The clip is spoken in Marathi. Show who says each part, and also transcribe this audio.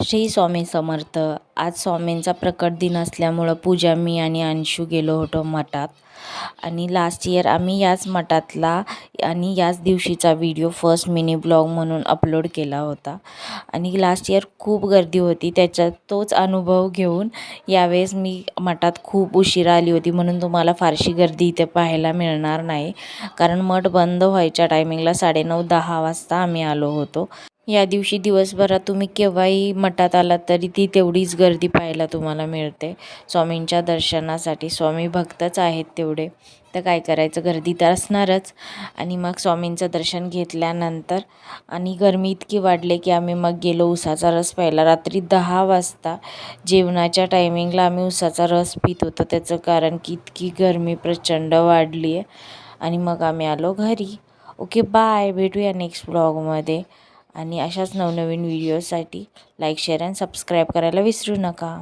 Speaker 1: श्री स्वामी समर्थ. आज स्वामींचा प्रकट दिन असल्यामुळं पूजा मी आणि अंशू गेलो होतो मठात. आणि लास्ट इयर आम्ही याच मठातला आणि याच दिवशीचा व्हिडिओ फर्स्ट मिनी ब्लॉग म्हणून अपलोड केला होता. आणि लास्ट इयर खूप गर्दी होती, त्याच्यात तोच अनुभव घेऊन यावेळेस मी मठात खूप उशिरा आली होती, म्हणून तुम्हाला फारशी गर्दी इथे पाहायला मिळणार नाही. कारण मठ बंद व्हायच्या टायमिंगला 9:30-10 वाजता आम्ही आलो होतो. या दिवशी दिवसभरात तुम्ही केव्हाही मठात आलात तरी ती तेवढीच गर्दी पाहायला तुम्हाला मिळते स्वामींच्या दर्शनासाठी. स्वामी भक्तच आहेत तेवढे, तर काय करायचं, गर्दी तर असणारच. आणि मग स्वामींचं दर्शन घेतल्यानंतर आणि गरमी इतकी वाढली की आम्ही मग गेलो उसाचा रस प्यायला. रात्री 10 वाजता जेवणाच्या टायमिंगला आम्ही उसाचा रस पित होतो, त्याचं कारण की इतकी गरमी प्रचंड वाढली आहे. आणि मग आम्ही आलो घरी. ओके, बाय, भेटूया नेक्स्ट ब्लॉगमध्ये. आणि अशाच नवनवीन व्हिडिओसाठी लाईक, शेअर आणि सबस्क्राईब करायला विसरू नका.